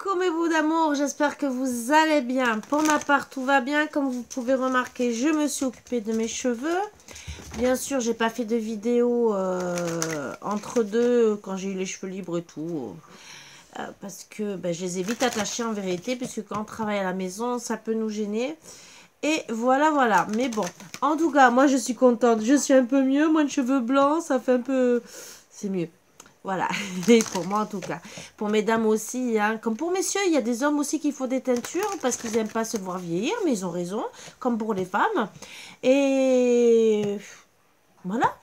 Coucou mes bouts d'amour, j'espère que vous allez bien. Pour ma part, tout va bien. Comme vous pouvez remarquer, je me suis occupée de mes cheveux. Bien sûr, j'ai pas fait de vidéo entre deux quand j'ai eu les cheveux libres et tout. Parce que je les ai vite attachés en vérité, puisque quand on travaille à la maison, ça peut nous gêner. Et voilà. Mais bon, en tout cas, moi je suis contente. Je suis un peu mieux. Moins de cheveux blancs, ça fait un peu... C'est mieux. Voilà, et pour moi en tout cas. Pour mesdames aussi, hein. Comme pour messieurs, il y a des hommes aussi qui font des teintures parce qu'ils n'aiment pas se voir vieillir, mais ils ont raison, comme pour les femmes. Et voilà,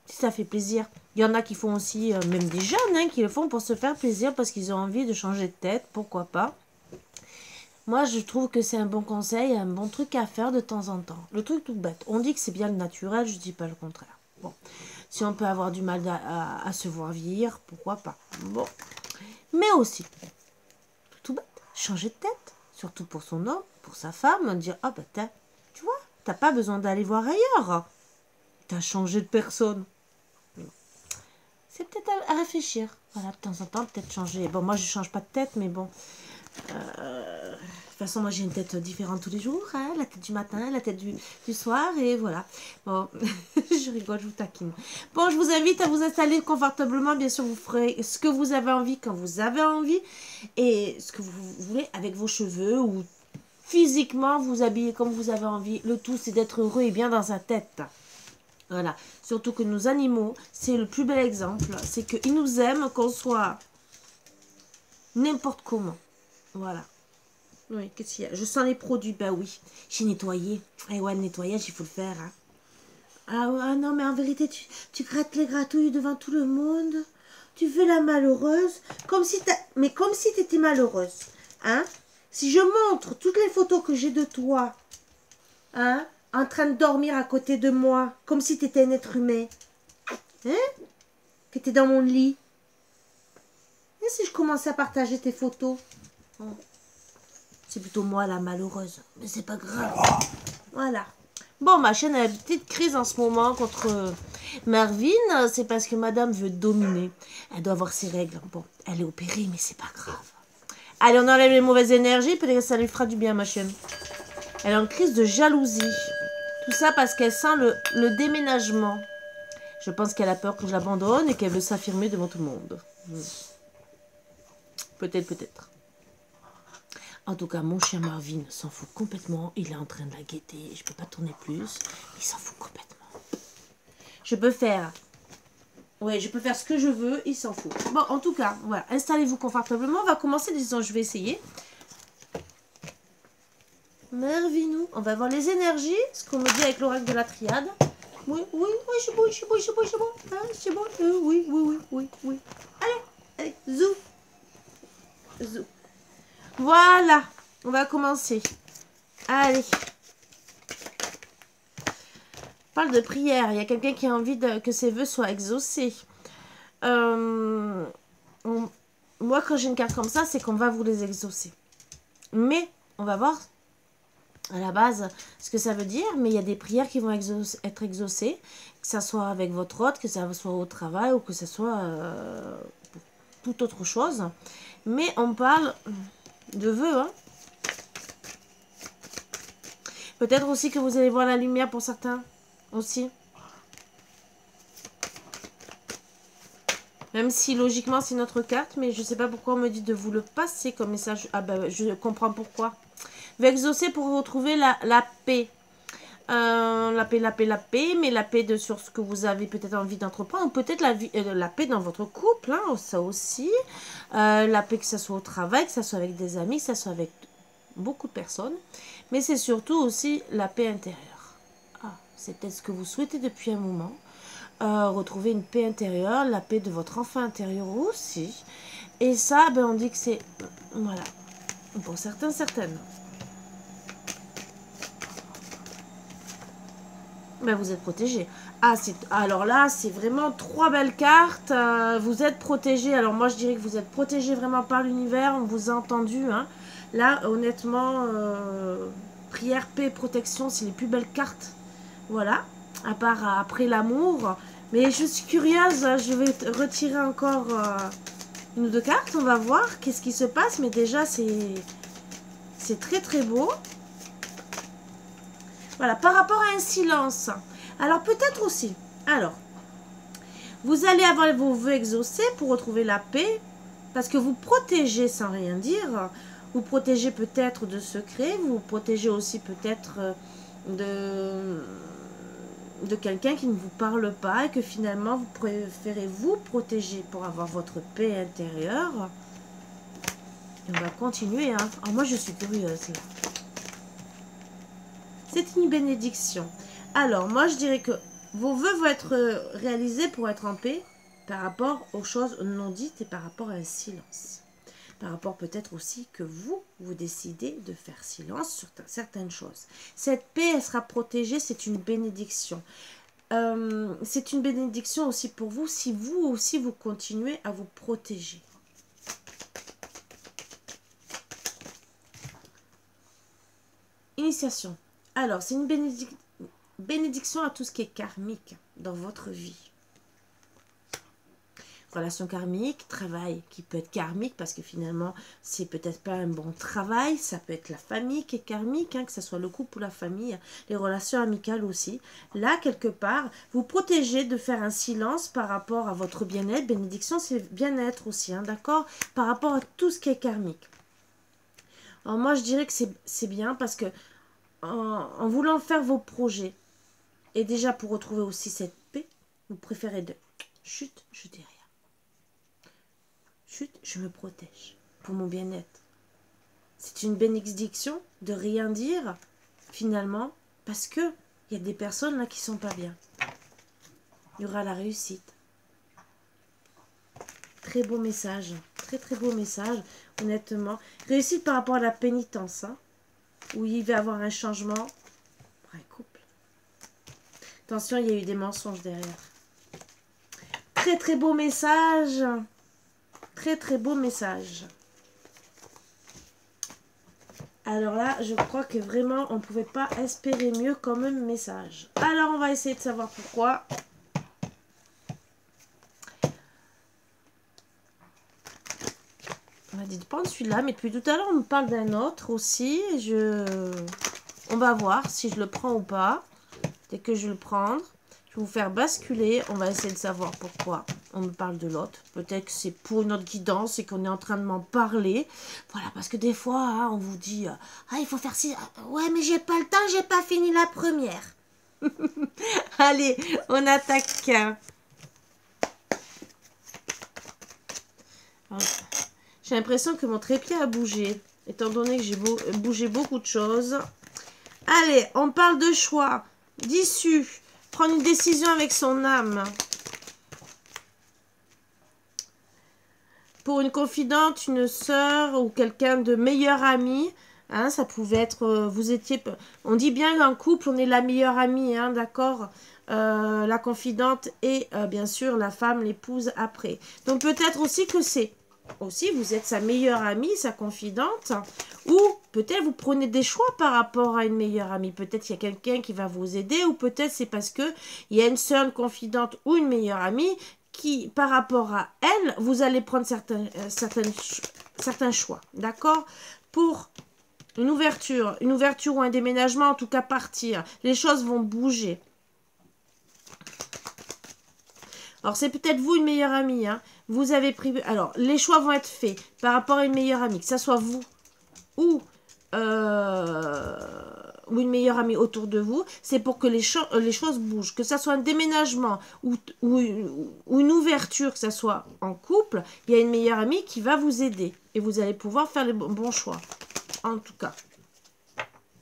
si ça fait plaisir. Il y en a qui font aussi, même des jeunes, hein, qui le font pour se faire plaisir parce qu'ils ont envie de changer de tête, pourquoi pas. Moi, je trouve que c'est un bon conseil, un bon truc à faire de temps en temps. Le truc tout bête. On dit que c'est bien le naturel, je dis pas le contraire. Bon. Si on peut avoir du mal à se voir vieillir, pourquoi pas. Bon. Mais aussi, tout bête, changer de tête. Surtout pour son homme, pour sa femme. Dire, ah bah tu vois, t'as pas besoin d'aller voir ailleurs. T'as changé de personne. C'est peut-être à réfléchir. Voilà, de temps en temps, peut-être changer. Bon, moi, je change pas de tête, mais bon. De toute façon, moi j'ai une tête différente tous les jours, hein, la tête du matin, la tête du soir, et voilà. Bon, je rigole, je vous taquine. Bon, je vous invite à vous installer confortablement. Bien sûr, vous ferez ce que vous avez envie quand vous avez envie, et ce que vous voulez avec vos cheveux, ou physiquement vous habillez comme vous avez envie. Le tout, c'est d'être heureux et bien dans sa tête. Voilà. Surtout que nos animaux, c'est le plus bel exemple, c'est qu'ils nous aiment, qu'on soit n'importe comment. Voilà. Oui, qu'est-ce qu'il y a? Je sens les produits. Ben oui, j'ai nettoyé. Et ouais, le nettoyage, il faut le faire. Hein. Ah non, mais en vérité, tu grattes les gratouilles devant tout le monde. Tu fais la malheureuse. Comme si tu étais malheureuse. Hein? Si je montre toutes les photos que j'ai de toi, hein, en train de dormir à côté de moi, comme si tu étais un être humain, hein, que tu es dans mon lit. Et si je commençais à partager tes photos? Oh. C'est plutôt moi la malheureuse. Mais c'est pas grave. Voilà. Bon, ma chaîne a une petite crise en ce moment contre Mervyn. C'est parce que madame veut dominer. Elle doit avoir ses règles. Bon, elle est opérée, mais c'est pas grave. Allez, on enlève les mauvaises énergies. Peut-être que ça lui fera du bien, ma chaîne. Elle est en crise de jalousie. Tout ça parce qu'elle sent le déménagement. Je pense qu'elle a peur que je l'abandonne et qu'elle veut s'affirmer devant tout le monde. Peut-être. En tout cas, mon chien Marvin s'en fout complètement. Il est en train de la guetter. Je peux pas tourner plus. Il s'en fout complètement. Je peux faire ce que je veux. Il s'en fout. Bon, en tout cas, voilà. Installez-vous confortablement. On va commencer. Disons, je vais essayer. Mervinou. On va voir les énergies. Ce qu'on me dit avec l'oracle de la triade. Oui, c'est bon. Hein, c'est bon. Oui. Allez, zou. Voilà, on va commencer. Allez. On parle de prière. Il y a quelqu'un qui a envie que ses vœux soient exaucés. Moi, quand j'ai une carte comme ça, c'est qu'on va vous les exaucer. Mais, on va voir à la base ce que ça veut dire. Mais il y a des prières qui vont être exaucées. Que ça soit avec votre hôte, que ça soit au travail ou que ça soit pour toute autre chose. Mais on parle de vœux, hein. Peut-être aussi que vous allez voir la lumière pour certains, aussi. Même si, logiquement, c'est notre carte, mais je ne sais pas pourquoi on me dit de vous le passer comme message. Ah ben, je comprends pourquoi. Vous exaucer pour retrouver la paix. La paix, mais la paix sur ce que vous avez peut-être envie d'entreprendre, ou peut-être la paix dans votre couple, hein, ça aussi. La paix que ce soit au travail, que ce soit avec des amis, que ce soit avec beaucoup de personnes. Mais c'est surtout aussi la paix intérieure. Ah, c'est peut-être ce que vous souhaitez depuis un moment. Retrouver une paix intérieure, la paix de votre enfant intérieur aussi. Et ça, ben, on dit que c'est... Voilà. Pour certains, certaines. Ben, vous êtes protégé. Ah, alors là, c'est vraiment 3 belles cartes. Vous êtes protégé. Alors moi, je dirais que vous êtes protégé vraiment par l'univers. On vous a entendu. Hein. Là, honnêtement, prière, paix, protection, c'est les plus belles cartes. Voilà. À part après l'amour. Mais je suis curieuse. Je vais retirer encore Une ou deux cartes, on va voir qu'est-ce qui se passe. Mais déjà, c'est très très beau. Voilà, par rapport à un silence. Alors, peut-être aussi. Alors, vous allez avoir vos vœux exaucés pour retrouver la paix. Parce que vous protégez sans rien dire. Vous protégez peut-être de secrets. Vous protégez aussi peut-être de quelqu'un qui ne vous parle pas. Et que finalement, vous préférez vous protéger pour avoir votre paix intérieure. Et on va continuer. Hein. Alors, moi, je suis curieuse. C'est une bénédiction. Alors, moi, je dirais que vos vœux vont être réalisés pour être en paix par rapport aux choses non dites et par rapport à un silence. Par rapport peut-être aussi que vous décidez de faire silence sur certaines choses. Cette paix, elle sera protégée, c'est une bénédiction. C'est une bénédiction aussi pour vous si vous aussi vous continuez à vous protéger. Initiation. Alors, c'est une bénédiction à tout ce qui est karmique dans votre vie. Relation karmique, travail qui peut être karmique parce que finalement, c'est peut-être pas un bon travail. Ça peut être la famille qui est karmique, hein, que ce soit le couple ou la famille. Les relations amicales aussi. Là, quelque part, vous protégez de faire un silence par rapport à votre bien-être. Bénédiction, c'est bien-être aussi, hein, d'accord? Par rapport à tout ce qui est karmique. Alors moi, je dirais que c'est bien parce que en voulant faire vos projets, et déjà pour retrouver aussi cette paix, vous préférez de chut, je dis rien. Chut, je me protège pour mon bien-être. C'est une bénédiction de rien dire, finalement, parce que il y a des personnes là qui sont pas bien. Il y aura la réussite. Très beau message, très très beau message, honnêtement. Réussite par rapport à la pénitence, hein, où il va y avoir un changement pour un couple. Attention, il y a eu des mensonges derrière. Très très beau message. Très très beau message. Alors là, je crois que vraiment, on ne pouvait pas espérer mieux comme message. Alors, on va essayer de savoir pourquoi. On va dire de prendre celui-là, mais depuis tout à l'heure, on me parle d'un autre aussi. On va voir si je le prends ou pas. Dès que je vais le prendre, je vais vous faire basculer. On va essayer de savoir pourquoi on me parle de l'autre. Peut-être que c'est pour une autre guidance et qu'on est en train de m'en parler. Voilà, parce que des fois, hein, on vous dit « Ah, il faut faire ci. Ouais, mais j'ai pas le temps, j'ai pas fini la première. » Allez, on attaque. J'ai l'impression que mon trépied a bougé, étant donné que j'ai bougé beaucoup de choses. Allez, on parle de choix, d'issue, prendre une décision avec son âme. Pour une confidente, une sœur ou quelqu'un de meilleur ami, hein, ça pouvait être, vous étiez, on dit bien en couple, on est la meilleure amie, hein, d'accord, la confidente et bien sûr la femme, l'épouse après. Donc peut-être aussi que c'est, aussi vous êtes sa meilleure amie, sa confidente, ou peut-être vous prenez des choix par rapport à une meilleure amie. Peut-être qu'il y a quelqu'un qui va vous aider, ou peut-être c'est parce que il y a une sœur, une confidente ou une meilleure amie qui, par rapport à elle, vous allez prendre certains choix, d'accord? Pour une ouverture ou un déménagement, en tout cas partir, les choses vont bouger. Alors, c'est peut-être vous, une meilleure amie, hein. Vous avez pris... Alors, les choix vont être faits par rapport à une meilleure amie, que ce soit vous ou une meilleure amie autour de vous, c'est pour que les choses bougent. Que ça soit un déménagement ou une ouverture, que ça soit en couple, il y a une meilleure amie qui va vous aider. Et vous allez pouvoir faire les bons choix. En tout cas.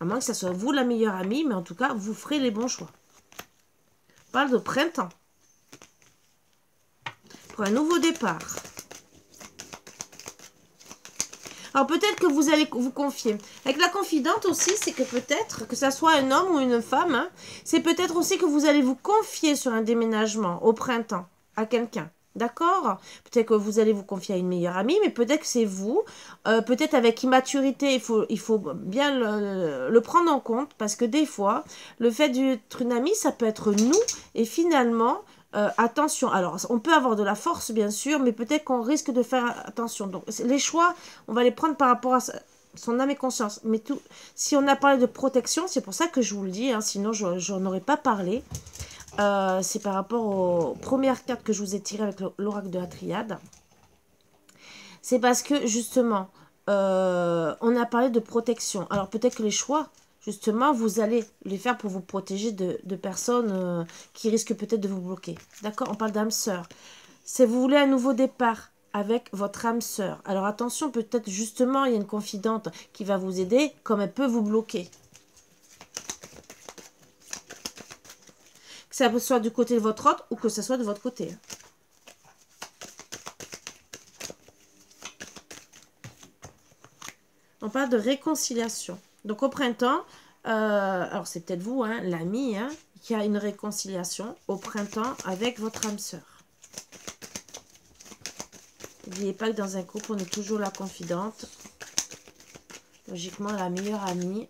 À moins que ça soit vous la meilleure amie, mais en tout cas, vous ferez les bons choix. On parle de printemps. Pour un nouveau départ. Alors peut-être que vous allez vous confier. Avec la confidente aussi, c'est que peut-être, que ça soit un homme ou une femme, hein, c'est peut-être aussi que vous allez vous confier sur un déménagement au printemps à quelqu'un. D'accord? Peut-être que vous allez vous confier à une meilleure amie, mais peut-être que c'est vous. Peut-être avec immaturité, il faut bien le prendre en compte, parce que des fois, le fait d'être une amie, ça peut être nous, et finalement, attention. Alors, on peut avoir de la force, bien sûr, mais peut-être qu'on risque de faire attention. Donc, les choix, on va les prendre par rapport à son âme et conscience. Mais tout, si on a parlé de protection, c'est pour ça que je vous le dis, hein, sinon je n'en aurais pas parlé. C'est par rapport aux premières cartes que je vous ai tirées avec l'oracle de la triade. C'est parce que, justement, on a parlé de protection. Alors, peut-être que les choix, justement, vous allez les faire pour vous protéger de personnes qui risquent peut-être de vous bloquer. D'accord? On parle d'âme sœur. Si vous voulez un nouveau départ avec votre âme sœur. Alors, attention, peut-être, justement, il y a une confidente qui va vous aider, comme elle peut vous bloquer. Que ça soit du côté de votre autre ou que ce soit de votre côté. On parle de réconciliation. Donc au printemps, alors c'est peut-être vous, hein, l'ami, hein, qui a une réconciliation au printemps avec votre âme sœur. N'oubliez pas que dans un couple, on est toujours la confidente. Logiquement, la meilleure amie.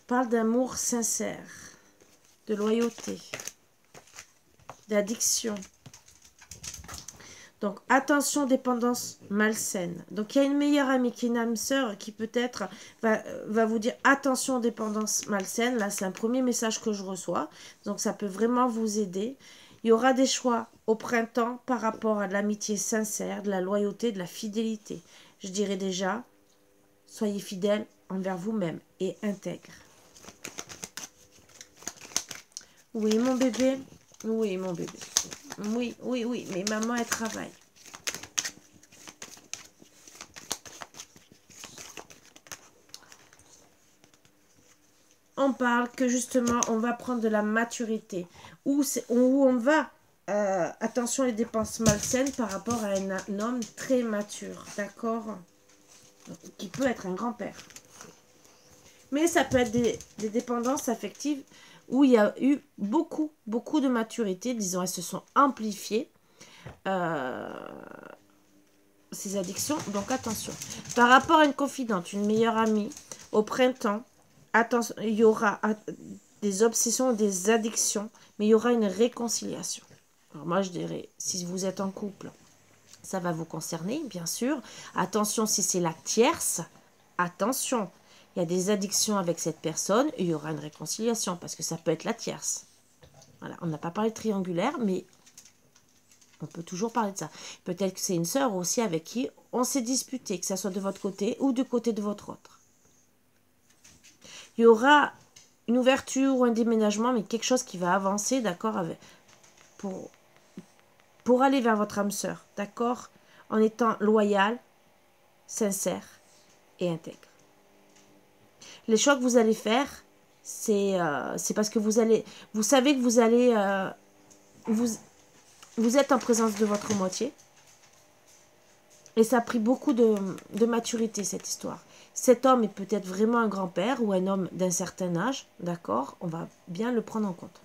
On parle d'amour sincère, de loyauté, d'addiction. Donc, attention, dépendance malsaine. Donc, il y a une meilleure amie qui est une âme sœur qui peut-être va vous dire attention, dépendance malsaine. Là, c'est un premier message que je reçois. Donc, ça peut vraiment vous aider. Il y aura des choix au printemps par rapport à de l'amitié sincère, de la loyauté, de la fidélité. Je dirais déjà, soyez fidèles envers vous-même et intègre. Oui, mon bébé. Oui, mon bébé. Oui, oui, oui, mais maman, elle travaille. On parle que justement, on va prendre de la maturité. Où on va, attention les dépenses malsaines par rapport à un homme très mature, d'accord? Qui peut être un grand-père. Mais ça peut être des dépendances affectives où il y a eu beaucoup de maturité. Disons, elles se sont amplifiées. Ces addictions, donc attention. Par rapport à une confidente, une meilleure amie, au printemps, attention, il y aura des obsessions, des addictions, mais il y aura une réconciliation. Alors moi, je dirais, si vous êtes en couple, ça va vous concerner, bien sûr. Attention, si c'est la tierce, attention. Il y a des addictions avec cette personne, et il y aura une réconciliation, parce que ça peut être la tierce. Voilà, on n'a pas parlé de triangulaire, mais on peut toujours parler de ça. Peut-être que c'est une sœur aussi avec qui on s'est disputé, que ça soit de votre côté ou du côté de votre autre. Il y aura une ouverture ou un déménagement, mais quelque chose qui va avancer, d'accord, pour aller vers votre âme sœur, d'accord, en étant loyal, sincère et intègre. Les choix que vous allez faire, c'est parce que vous savez que vous allez, vous êtes en présence de votre moitié. Et ça a pris beaucoup de maturité, cette histoire. Cet homme est peut-être vraiment un grand-père ou un homme d'un certain âge, d'accord? On va bien le prendre en compte.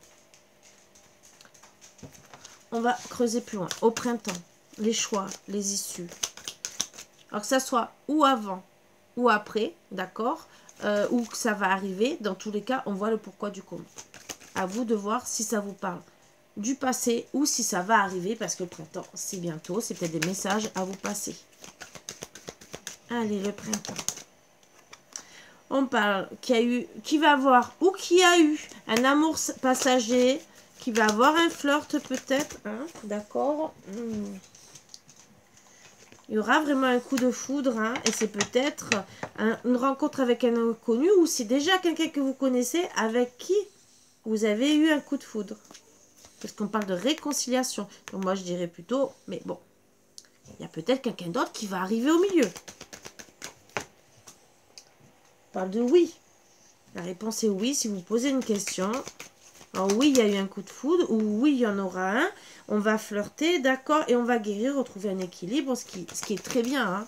On va creuser plus loin. Au printemps, les choix, les issues. Alors que ça soit ou avant ou après, d'accord? Ou que ça va arriver. Dans tous les cas, on voit le pourquoi du comment. À vous de voir si ça vous parle du passé ou si ça va arriver parce que le printemps, c'est bientôt. C'est peut-être des messages à vous passer. Allez, le printemps. On parle qui va avoir ou qui a eu un amour passager, qui va avoir un flirt peut-être, hein, d'accord. Il y aura vraiment un coup de foudre, hein, et c'est peut-être une rencontre avec un inconnu ou c'est déjà quelqu'un que vous connaissez avec qui vous avez eu un coup de foudre. Parce qu'on parle de réconciliation. Donc moi je dirais plutôt, mais bon, il y a peut-être quelqu'un d'autre qui va arriver au milieu. On parle de oui. La réponse est oui si vous posez une question. Alors oui, il y a eu un coup de foudre, ou oui, il y en aura un. On va flirter, d'accord, et on va guérir, retrouver un équilibre, ce qui est très bien. Hein,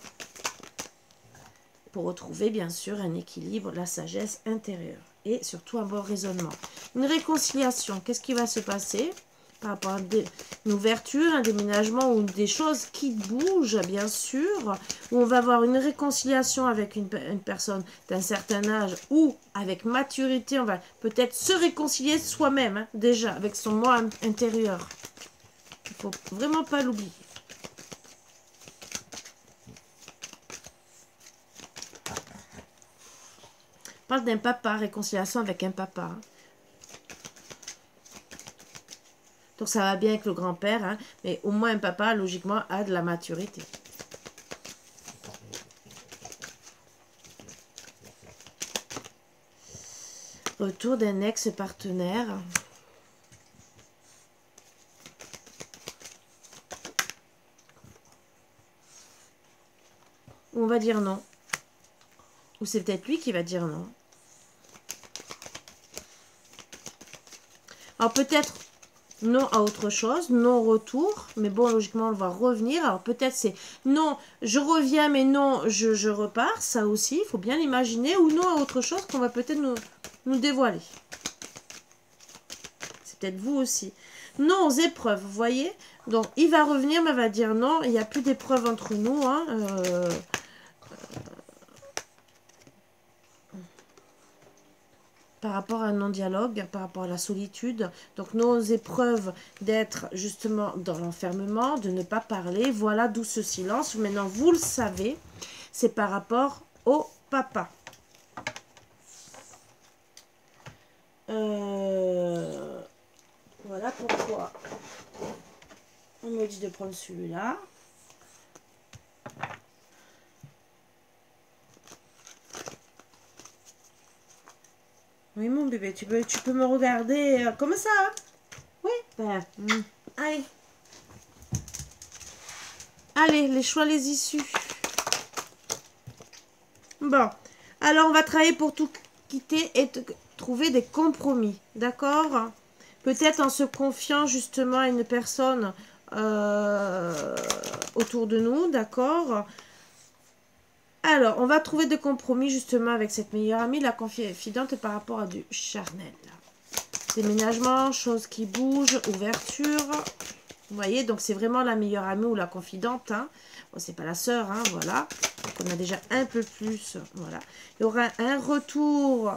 pour retrouver, bien sûr, un équilibre, la sagesse intérieure. Et surtout un bon raisonnement. Une réconciliation, qu'est-ce qui va se passer? par rapport à une ouverture, un déménagement ou des choses qui bougent, bien sûr, où on va avoir une réconciliation avec une personne d'un certain âge ou avec maturité, on va peut-être se réconcilier soi-même, hein, déjà, avec son moi intérieur. Il ne faut vraiment pas l'oublier. On parle d'un papa, réconciliation avec un papa, hein. Donc ça va bien avec le grand-père, hein, mais au moins un papa, logiquement, a de la maturité. Retour d'un ex-partenaire. On va dire non. Ou c'est peut-être lui qui va dire non. Alors peut-être non à autre chose, non retour, mais bon, logiquement, on va revenir. Alors peut-être c'est non, je reviens, mais non, je repars, ça aussi, il faut bien l'imaginer, ou non à autre chose qu'on va peut-être nous dévoiler. C'est peut-être vous aussi. Non aux épreuves, vous voyez. Donc, il va revenir, mais va dire non, il n'y a plus d'épreuves entre nous, hein, par rapport à un non-dialogue, par rapport à la solitude. Donc, nos épreuves d'être justement dans l'enfermement, de ne pas parler. Voilà d'où ce silence. Maintenant, vous le savez, c'est par rapport au papa. Voilà pourquoi on me dit de prendre celui-là. Oui, mon bébé, tu peux me regarder comme ça, hein? Oui, ben, allez. Allez, les choix, les issues. Bon, alors on va travailler pour tout quitter et trouver des compromis, d'accord? Peut-être en se confiant justement à une personne autour de nous, d'accord? Alors, on va trouver des compromis justement avec cette meilleure amie, la confidente par rapport à du charnel. Déménagement, choses qui bougent, ouverture. Vous voyez, donc c'est vraiment la meilleure amie ou la confidente. Hein. Bon, c'est pas la sœur, hein, voilà. Donc on a déjà un peu plus, voilà. Il y aura un retour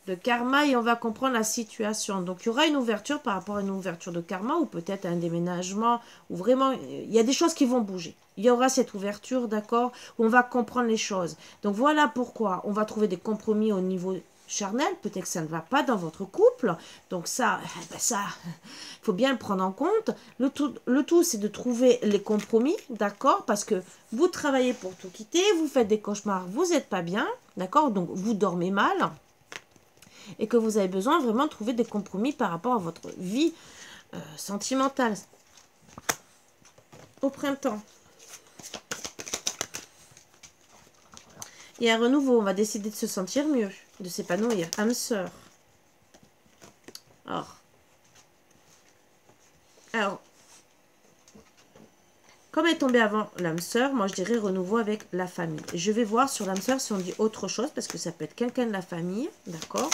de karma et on va comprendre la situation. Donc il y aura une ouverture par rapport à une ouverture de karma ou peut-être un déménagement ou vraiment, il y a des choses qui vont bouger. Il y aura cette ouverture, d'accord, où on va comprendre les choses. Donc voilà pourquoi on va trouver des compromis au niveau charnel, peut-être que ça ne va pas dans votre couple, donc ça, il faut bien le prendre en compte. Le tout c'est de trouver les compromis, d'accord, parce que vous travaillez pour tout quitter, vous faites des cauchemars, vous n'êtes pas bien, d'accord, donc vous dormez mal, et que vous avez besoin vraiment de trouver des compromis par rapport à votre vie sentimentale. Au printemps, il y a un renouveau, on va décider de se sentir mieux, de s'épanouir. Âme sœur. Alors, comme est tombé avant l'âme sœur, moi je dirais renouveau avec la famille. Je vais voir sur l'âme sœur si on dit autre chose, parce que ça peut être quelqu'un de la famille, d'accord?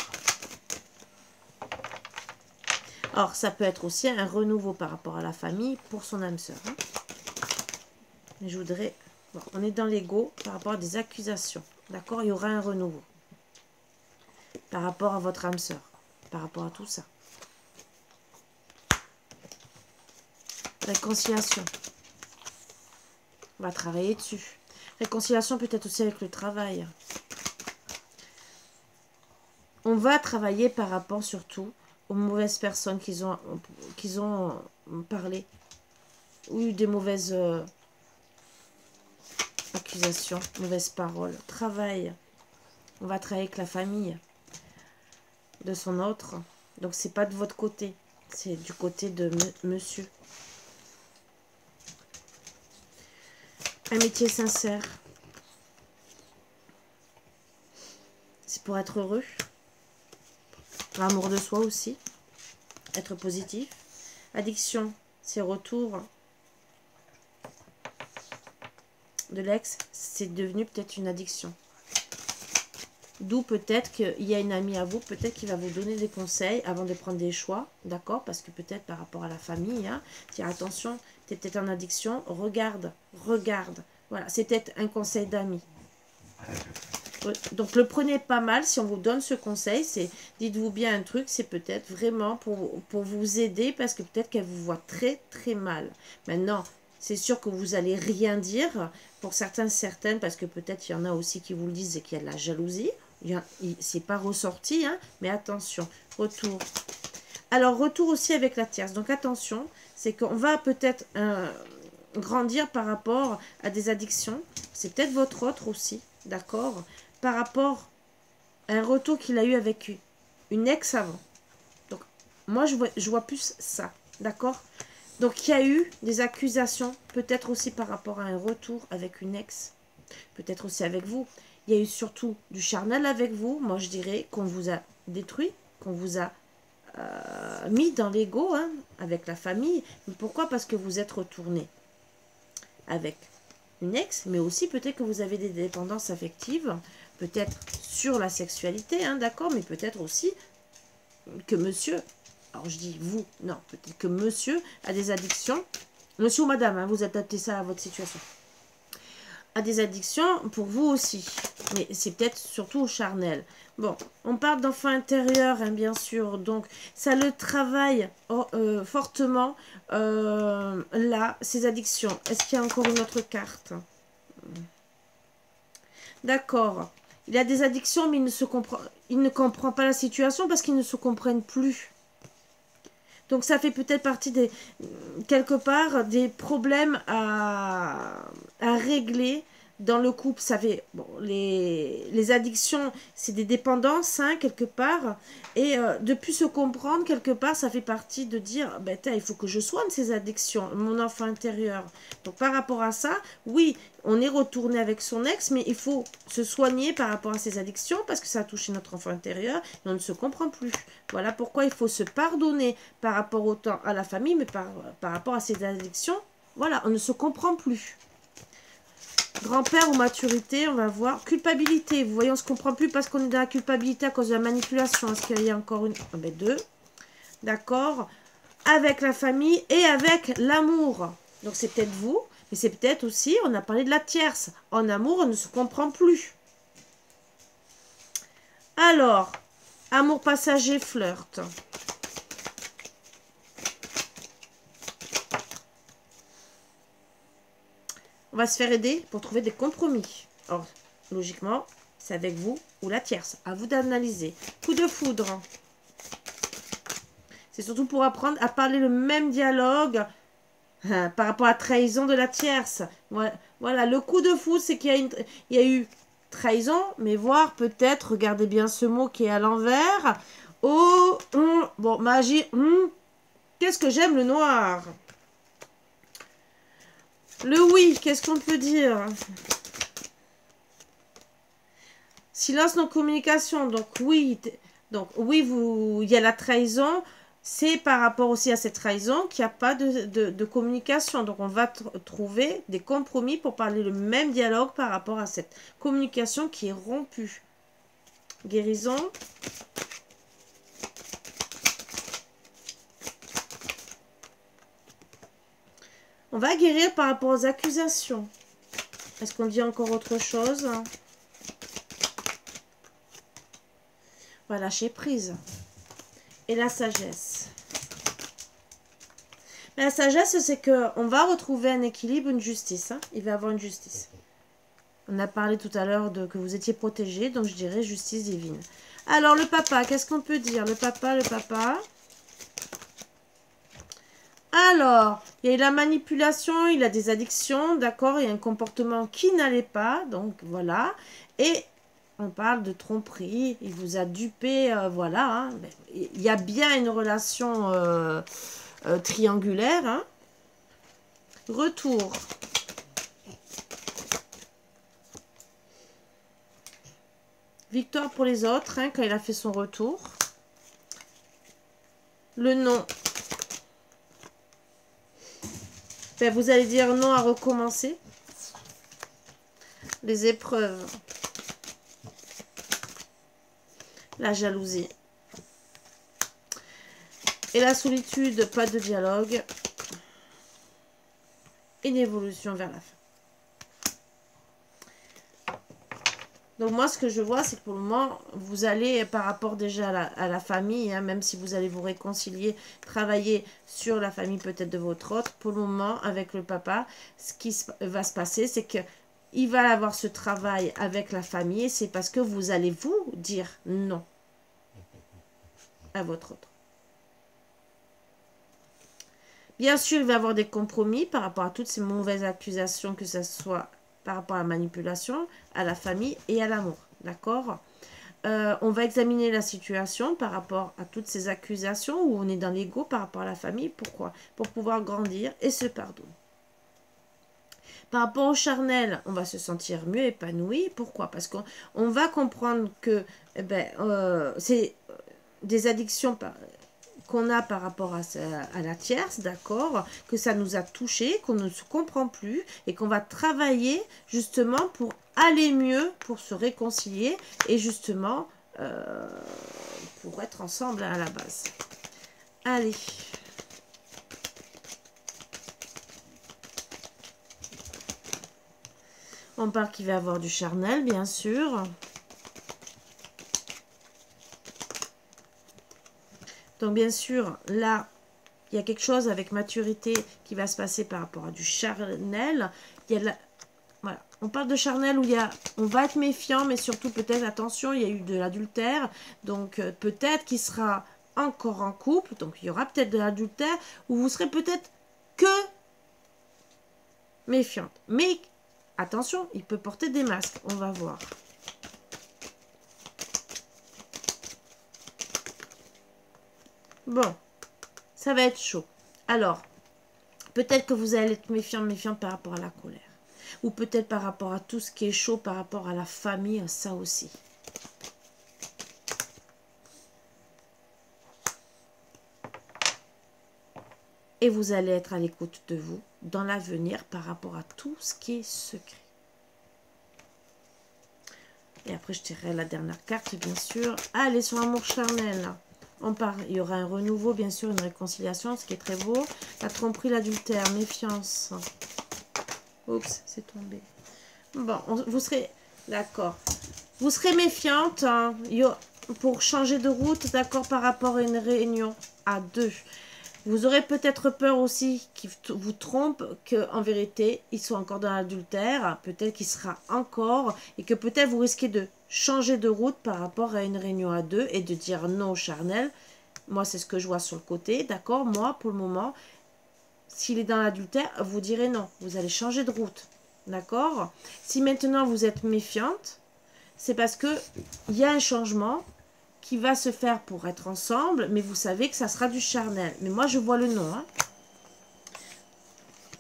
Or, ça peut être aussi un renouveau par rapport à la famille pour son âme sœur. Hein. Mais je voudrais... Bon, on est dans l'ego par rapport à des accusations, d'accord? Il y aura un renouveau par rapport à votre âme sœur, par rapport à tout ça. Réconciliation. On va travailler dessus. Réconciliation peut-être aussi avec le travail. On va travailler par rapport surtout aux mauvaises personnes qu'ils ont parlé. Ou eu des mauvaises accusations, mauvaises paroles. Travail. On va travailler avec la famille de son autre. Donc c'est pas de votre côté. C'est du côté de monsieur. Amitié sincère. C'est pour être heureux. L'amour de soi aussi. Être positif. Addiction, c'est retour de l'ex. C'est devenu peut-être une addiction. D'où peut-être qu'il y a une amie à vous, peut-être qui va vous donner des conseils avant de prendre des choix, d'accord? Parce que peut-être par rapport à la famille, hein, dire attention, tu es peut-être en addiction, regarde, regarde. Voilà, c'est peut-être un conseil d'amis. Donc, le prenez pas mal si on vous donne ce conseil. C'est, dites-vous bien un truc, c'est peut-être vraiment pour vous aider parce que peut-être qu'elle vous voit très, très mal. Maintenant, c'est sûr que vous allez rien dire pour certaines, parce que peut-être il y en a aussi qui vous le disent et qu'il y a de la jalousie. C'est pas ressorti, hein, mais attention, retour. Alors, retour aussi avec la tierce. Donc, attention, c'est qu'on va peut-être grandir par rapport à des addictions. C'est peut-être votre autre aussi, d'accord? Par rapport à un retour qu'il a eu avec une ex avant. Donc, moi, je vois plus ça, d'accord? Donc, il y a eu des accusations, peut-être aussi par rapport à un retour avec une ex, peut-être aussi avec vous. Il y a eu surtout du charnel avec vous. Moi, je dirais qu'on vous a détruit, qu'on vous a mis dans l'ego, hein, avec la famille. Mais pourquoi? Parce que vous êtes retourné avec une ex, mais aussi peut-être que vous avez des dépendances affectives, peut-être sur la sexualité, hein, d'accord, mais peut-être aussi que monsieur, alors je dis vous, non, peut-être que monsieur a des addictions, monsieur ou madame, hein, vous adaptez ça à votre situation, a des addictions pour vous aussi, mais c'est peut-être surtout au charnel. Bon, on parle d'enfant intérieur, hein, bien sûr, donc ça le travaille fortement, là, ces addictions. Est-ce qu'il y a encore une autre carte? D'accord. Il a des addictions, mais il ne comprend pas la situation parce qu'ils ne se comprennent plus. Donc ça fait peut-être partie des, quelque part, des problèmes à régler dans le couple. Ça fait, bon, les addictions, c'est des dépendances, hein, quelque part. Et de plus se comprendre, quelque part, ça fait partie de dire, ben, il faut que je soigne ces addictions, mon enfant intérieur. Donc par rapport à ça, oui, on est retourné avec son ex, mais il faut se soigner par rapport à ces addictions parce que ça a touché notre enfant intérieur et on ne se comprend plus. Voilà pourquoi il faut se pardonner par rapport autant à la famille, mais par rapport à ces addictions, voilà, on ne se comprend plus. Grand-père ou maturité, on va voir. Culpabilité, vous voyez, on ne se comprend plus parce qu'on est dans la culpabilité à cause de la manipulation. Est-ce qu'il y a encore une? Ah ben deux. D'accord. Avec la famille et avec l'amour. Donc c'est peut-être vous, mais c'est peut-être aussi, on a parlé de la tierce. En amour, on ne se comprend plus. Alors, amour passager, flirt. On va se faire aider pour trouver des compromis. Or, logiquement, c'est avec vous ou la tierce. À vous d'analyser. Coup de foudre. C'est surtout pour apprendre à parler le même dialogue par rapport à la trahison de la tierce. Voilà, le coup de foudre, c'est qu'il y a eu trahison, mais voire peut-être, regardez bien ce mot qui est à l'envers. Oh, bon, magie. Qu'est-ce que j'aime le noir? Le oui, qu'est-ce qu'on peut dire? Silence non communication. Donc oui, il y a la trahison. C'est par rapport aussi à cette trahison qu'il n'y a pas de communication. Donc on va trouver des compromis pour parler le même dialogue par rapport à cette communication qui est rompue. Guérison. On va guérir par rapport aux accusations. Est-ce qu'on dit encore autre chose? On va lâcher prise. Et la sagesse. La sagesse, c'est qu'on va retrouver un équilibre, une justice. Hein. Il va y avoir une justice. On a parlé tout à l'heure que vous étiez protégé, donc je dirais justice divine. Alors, le papa, qu'est-ce qu'on peut dire? Le papa. Alors, il y a eu la manipulation, il a des addictions, d'accord? Il y a un comportement qui n'allait pas, donc voilà. Et on parle de tromperie, il vous a dupé, voilà. Hein. Il y a bien une relation triangulaire. Hein. Retour. Victoire pour les autres, hein, quand il a fait son retour. Le non. Ben, vous allez dire non à recommencer. Les épreuves. la jalousie. Et la solitude, pas de dialogue. Une évolution vers la fin. Donc moi, ce que je vois, c'est que pour le moment, vous allez, par rapport déjà à la famille, hein, même si vous allez vous réconcilier, travailler sur la famille peut-être de votre autre, pour le moment, avec le papa, ce qui va se passer, c'est que il va avoir ce travail avec la famille, c'est parce que vous allez vous dire non à votre autre. Bien sûr, il va y avoir des compromis par rapport à toutes ces mauvaises accusations, que ce soit par rapport à la manipulation, à la famille et à l'amour. D'accord? On va examiner la situation par rapport à toutes ces accusations où on est dans l'ego par rapport à la famille. Pourquoi? Pour pouvoir grandir et se pardonner. Par rapport au charnel, on va se sentir mieux épanoui. Pourquoi? Parce qu'on va comprendre que c'est des addictions qu'on a par rapport à la tierce, d'accord, que ça nous a touché, qu'on ne se comprend plus et qu'on va travailler justement pour aller mieux, pour se réconcilier et justement pour être ensemble à la base. Allez. On parle qu'il va y avoir du charnel, bien sûr. Donc, bien sûr, là, il y a quelque chose avec maturité qui va se passer par rapport à du charnel. Il y a voilà. On parle de charnel où on va être méfiant, mais surtout peut-être, attention, il y a eu de l'adultère. Donc, peut-être qu'il sera encore en couple. Donc, il y aura peut-être de l'adultère où vous serez peut-être que méfiante. Mais, attention, il peut porter des masques. On va voir. Bon, ça va être chaud. Alors, peut-être que vous allez être méfiant par rapport à la colère. Ou peut-être par rapport à tout ce qui est chaud, par rapport à la famille, ça aussi. Et vous allez être à l'écoute de vous, dans l'avenir, par rapport à tout ce qui est secret. Et après, je tirerai la dernière carte, bien sûr. Allez, sur l'amour charnel, là. Il y aura un renouveau, bien sûr, une réconciliation, ce qui est très beau. La tromperie, l'adultère, méfiance. Oups, c'est tombé. Bon, vous serez... D'accord. Vous serez méfiante hein, pour changer de route, d'accord, par rapport à une réunion à deux. Vous aurez peut-être peur aussi qu'il vous trompe, qu'en vérité, il soit encore dans l'adultère. Peut-être qu'il sera encore, et que peut-être vous risquez de changer de route par rapport à une réunion à deux et de dire non au charnel. Moi, c'est ce que je vois sur le côté, d'accord. Moi, pour le moment, s'il est dans l'adultère, vous direz non. Vous allez changer de route, d'accord. Si maintenant vous êtes méfiante, c'est parce que il y a un changement qui va se faire pour être ensemble, mais vous savez que ça sera du charnel. Mais moi, je vois le nom. Hein.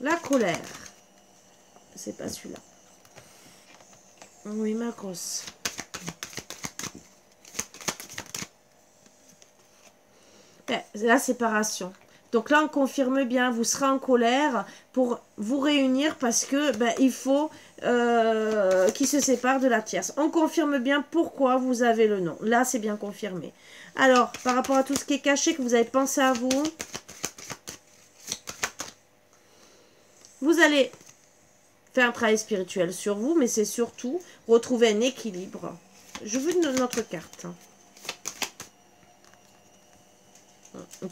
La colère. C'est pas celui-là. Oui, ma grosse. La séparation. Donc là, on confirme bien, vous serez en colère pour vous réunir parce que il faut qu'ils se séparent de la tierce. On confirme bien pourquoi vous avez le nom. Là, c'est bien confirmé. Alors, par rapport à tout ce qui est caché, que vous avez pensé à vous, vous allez faire un travail spirituel sur vous, mais c'est surtout retrouver un équilibre. Je veux une autre carte.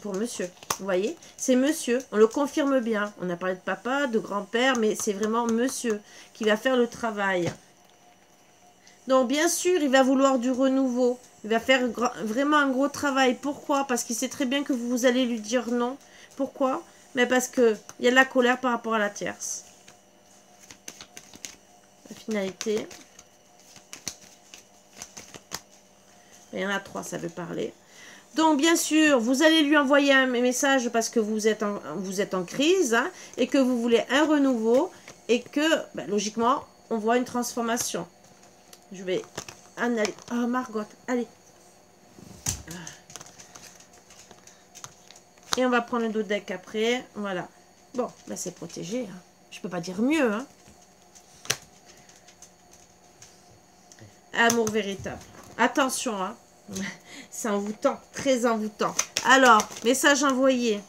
Pour monsieur, vous voyez, c'est monsieur, on le confirme bien. On a parlé de papa, de grand-père, mais c'est vraiment monsieur qui va faire le travail. Donc bien sûr, il va vouloir du renouveau. Il va faire vraiment un gros travail. Pourquoi? Parce qu'il sait très bien que vous allez lui dire non. Pourquoi? Mais parce qu'il y a de la colère par rapport à la tierce. La finalité. Il y en a 3, ça veut parler. Donc, bien sûr, vous allez lui envoyer un message parce que vous êtes en crise hein, et que vous voulez un renouveau et que, logiquement, on voit une transformation. Je vais analyser. Oh, Margot, allez. Et on va prendre le dos deck après. Voilà. Bon, c'est protégé. Hein. Je peux pas dire mieux. Hein. Amour véritable. Attention, hein. C'est envoûtant, très envoûtant. Alors, message envoyé.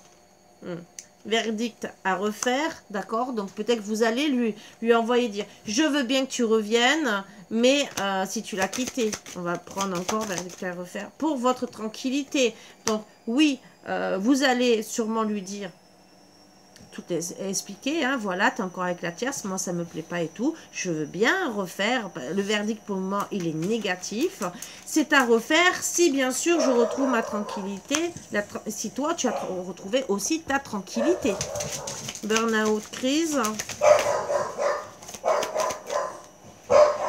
Verdict à refaire, d'accord? Donc peut-être que vous allez lui envoyer dire « Je veux bien que tu reviennes, mais si tu l'as quitté, on va prendre encore verdict à refaire pour votre tranquillité. » Donc oui, vous allez sûrement lui dire tout est expliqué, hein, voilà, tu es encore avec la tierce, moi ça me plaît pas et tout, je veux bien refaire, le verdict pour le moment il est négatif, c'est à refaire si bien sûr je retrouve ma tranquillité, si toi tu as retrouvé aussi ta tranquillité. Burn-out, crise,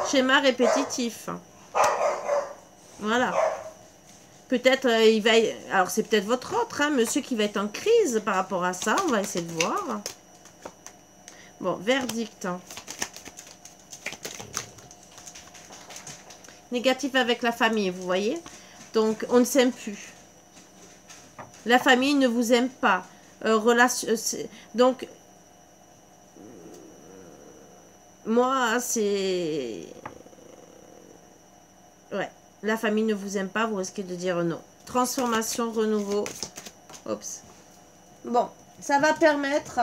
schéma répétitif, voilà. Peut-être il va... Alors c'est peut-être votre autre, hein, monsieur qui va être en crise par rapport à ça, on va essayer de voir. Bon, verdict. Négatif avec la famille, vous voyez. Donc, on ne s'aime plus. La famille ne vous aime pas. Donc, moi, c'est... Ouais, la famille ne vous aime pas, vous risquez de dire non. Transformation, renouveau. Oups. Bon, ça va permettre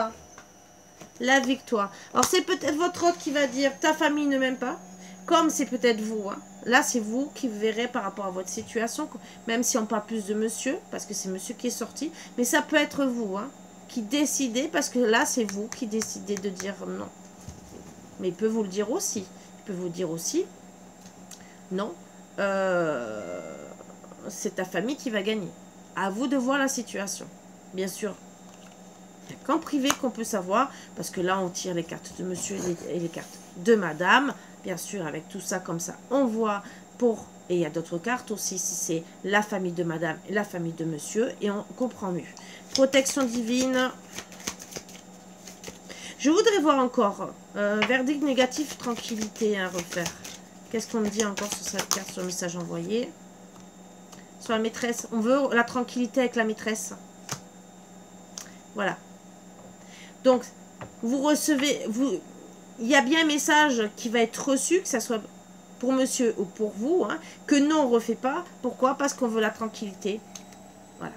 la victoire. Alors, c'est peut-être votre autre qui va dire ta famille ne m'aime pas. Comme c'est peut-être vous, hein. Là, c'est vous qui verrez par rapport à votre situation, même si on parle plus de monsieur, parce que c'est monsieur qui est sorti, mais ça peut être vous, hein, qui décidez, parce que là, c'est vous qui décidez de dire non. Mais il peut vous le dire aussi. Il peut vous dire aussi, non, c'est ta famille qui va gagner. À vous de voir la situation. Bien sûr, il n'y a qu'en privé qu'on peut savoir, parce que là, on tire les cartes de monsieur et les cartes de madame. Bien sûr, avec tout ça comme ça, on voit pour... Et il y a d'autres cartes aussi, si c'est la famille de madame et la famille de monsieur, et on comprend mieux. Protection divine. Je voudrais voir encore. Verdict négatif, tranquillité à refaire. Qu'est-ce qu'on me dit encore sur cette carte, sur le message envoyé? Sur la maîtresse. On veut la tranquillité avec la maîtresse. Voilà. Donc, vous recevez... Il y a bien un message qui va être reçu, que ce soit pour monsieur ou pour vous, hein, que non, on ne refait pas. Pourquoi? Parce qu'on veut la tranquillité. Voilà.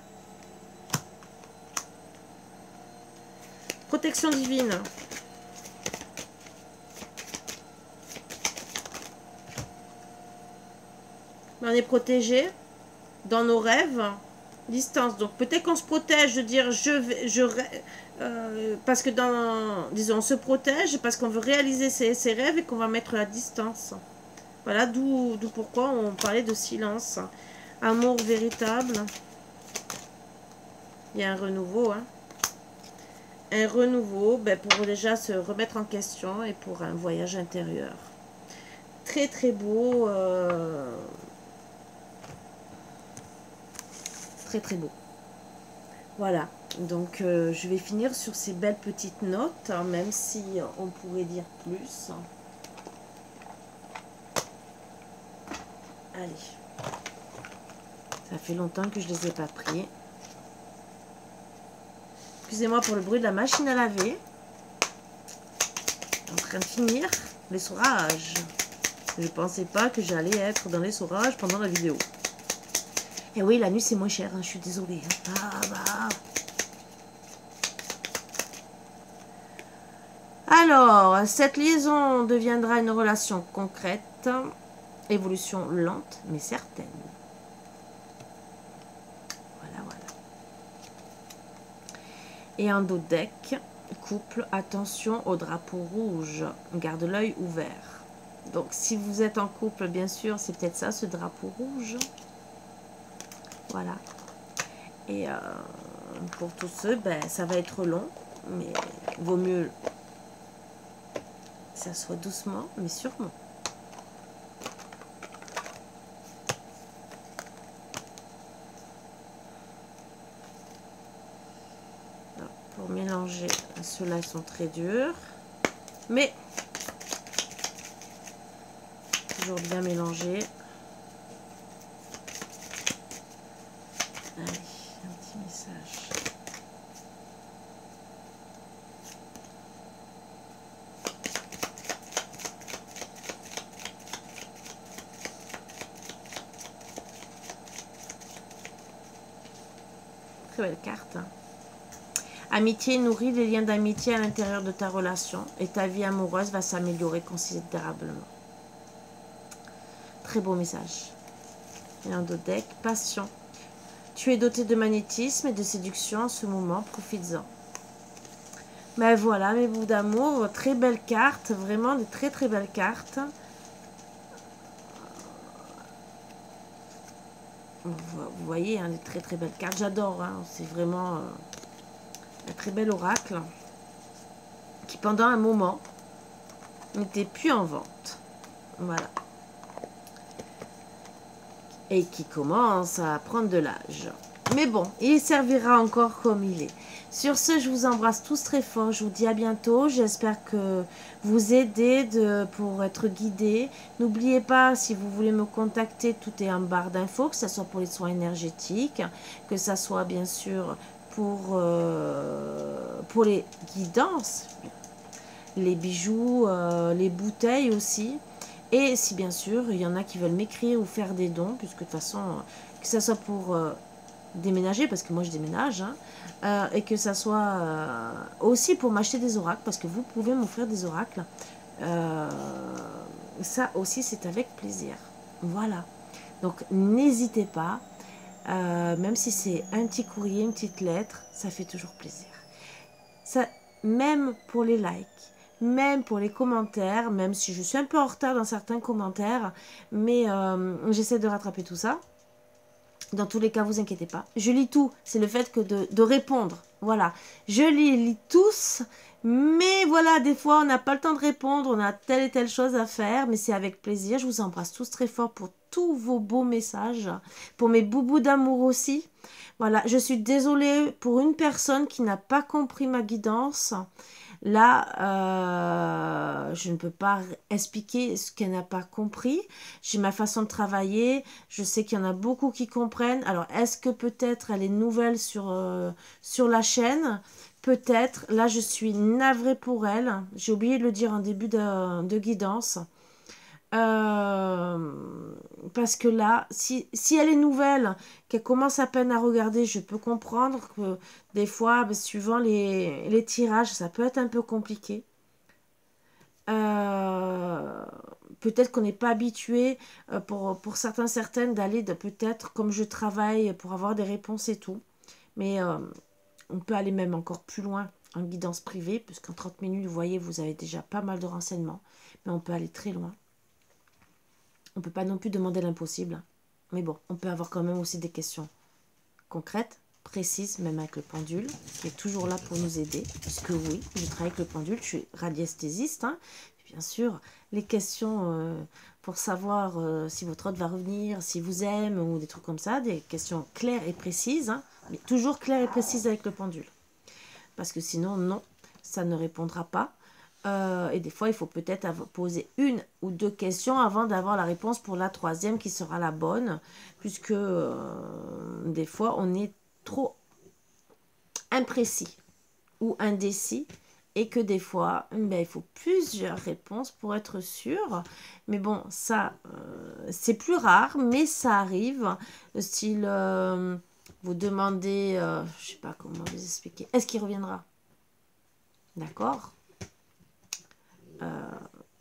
Protection divine. On est protégé dans nos rêves. Distance. Donc peut-être qu'on se protège de dire parce que disons, on se protège parce qu'on veut réaliser ses rêves et qu'on va mettre la distance. Voilà, d'où pourquoi on parlait de silence. Amour véritable. Il y a un renouveau, hein. Un renouveau, ben, pour déjà se remettre en question et pour un voyage intérieur. Très très beau. Très très beau. Voilà, donc je vais finir sur ces belles petites notes, hein, même si on pourrait dire plus. Allez, ça fait longtemps que je ne les ai pas pris. Excusez-moi pour le bruit de la machine à laver. En train de finir l'essorage. Je ne pensais pas que j'allais être dans l'essorage pendant la vidéo. Et oui, la nuit c'est moins cher, hein, je suis désolée. Ah bah. Alors, cette liaison deviendra une relation concrète, évolution lente mais certaine. Voilà, voilà. Et en dos de deck, couple, attention au drapeau rouge, garde l'œil ouvert. Donc si vous êtes en couple, bien sûr, c'est peut-être ça, ce drapeau rouge. Voilà. Et pour tous ceux, ben, ça va être long, mais vaut mieux que ça soit doucement, mais sûrement. Alors, pour mélanger, ceux-là sont très durs, mais toujours bien mélanger. Allez, un petit message. Très belle carte. Amitié nourrit les liens d'amitié à l'intérieur de ta relation et ta vie amoureuse va s'améliorer considérablement. Très beau message. Et un autre deck, passion. Tu es doté de magnétisme et de séduction en ce moment, profites-en. Ben voilà, mes bouts d'amour, très belle carte, vraiment de très très belles cartes. Vous voyez, hein, des très très belles cartes, j'adore, hein, c'est vraiment un très bel oracle qui pendant un moment n'était plus en vente. Voilà. Et qui commence à prendre de l'âge. Mais bon, il servira encore comme il est. Sur ce, je vous embrasse tous très fort. Je vous dis à bientôt. J'espère que vous aidez pour être guidé. N'oubliez pas, si vous voulez me contacter, tout est en barre d'infos, que ce soit pour les soins énergétiques, que ce soit bien sûr pour les guidances, les bijoux, les bouteilles aussi. Et si bien sûr, il y en a qui veulent m'écrire ou faire des dons, puisque de toute façon, que ce soit pour déménager, parce que moi je déménage, hein, et que ça soit aussi pour m'acheter des oracles, parce que vous pouvez m'offrir des oracles. Ça aussi, c'est avec plaisir. Voilà. Donc, n'hésitez pas, même si c'est un petit courrier, une petite lettre, ça fait toujours plaisir. Ça, même pour les likes. Même pour les commentaires, même si je suis un peu en retard dans certains commentaires, mais j'essaie de rattraper tout ça. Dans tous les cas, vous inquiétez pas. Je lis tout, c'est le fait que de répondre. Voilà, je lis tous, mais voilà, des fois, on n'a pas le temps de répondre, on a telle et telle chose à faire, mais c'est avec plaisir. Je vous embrasse tous très fort pour tous vos beaux messages, pour mes boubous d'amour aussi. Voilà, je suis désolée pour une personne qui n'a pas compris ma guidance. Là, je ne peux pas expliquer ce qu'elle n'a pas compris. J'ai ma façon de travailler. Je sais qu'il y en a beaucoup qui comprennent. Alors, est-ce que peut-être elle est nouvelle sur la chaîne? Peut-être. Là, je suis navrée pour elle. J'ai oublié de le dire en début de guidance. Parce que là, si elle est nouvelle, qu'elle commence à peine à regarder, je peux comprendre que des fois, suivant les tirages, ça peut être un peu compliqué. Peut-être qu'on n'est pas habitué pour certaines d'aller peut-être comme je travaille pour avoir des réponses et tout. Mais on peut aller même encore plus loin en guidance privée, puisqu'en 30 minutes, vous voyez, vous avez déjà pas mal de renseignements. Mais on peut aller très loin. On ne peut pas non plus demander l'impossible. Mais bon, on peut avoir quand même aussi des questions concrètes, précises, même avec le pendule, qui est toujours là pour nous aider. Puisque oui, je travaille avec le pendule, je suis radiesthésiste. Hein. Bien sûr, les questions pour savoir si votre hôte va revenir, si vous aime, ou des trucs comme ça, des questions claires et précises. Hein, mais toujours claires et précises avec le pendule. Parce que sinon, non, ça ne répondra pas. Et des fois, il faut peut-être poser une ou deux questions avant d'avoir la réponse pour la troisième qui sera la bonne, puisque des fois, on est trop imprécis ou indécis et que des fois, il faut plusieurs réponses pour être sûr. Mais bon, ça, c'est plus rare, mais ça arrive. Style, vous demandez, je sais pas comment vous expliquer, est-ce qu'il reviendra? D'accord?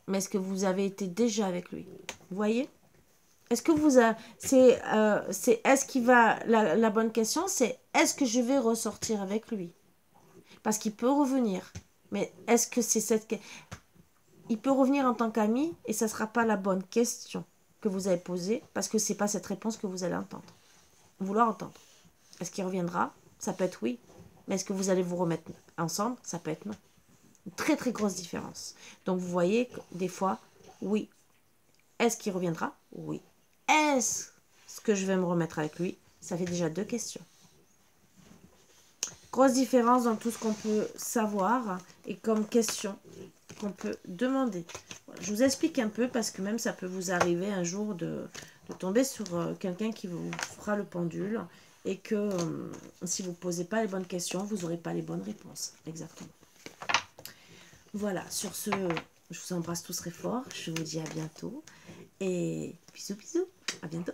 Mais est-ce que vous avez été déjà avec lui? Vous voyez? Est-ce que vous avez... est-ce qu'il va... La bonne question, c'est est-ce que je vais ressortir avec lui? Parce qu'il peut revenir. Mais est-ce que c'est cette... Il peut revenir en tant qu'ami et ça ne sera pas la bonne question que vous avez posée parce que ce n'est pas cette réponse que vous allez entendre. Vouloir entendre. Est-ce qu'il reviendra? Ça peut être oui. Mais est-ce que vous allez vous remettre ensemble? Ça peut être non. Une très très grosse différence. Donc vous voyez que des fois, oui. Est-ce qu'il reviendra? Oui. Est-ce que je vais me remettre avec lui? Ça fait déjà deux questions. Grosse différence dans tout ce qu'on peut savoir et comme question qu'on peut demander. Voilà, je vous explique un peu parce que même ça peut vous arriver un jour de tomber sur quelqu'un qui vous fera le pendule et que si vous ne posez pas les bonnes questions, vous n'aurez pas les bonnes réponses. Exactement. Voilà, sur ce, je vous embrasse tous très fort. Je vous dis à bientôt. Et bisous, bisous. À bientôt.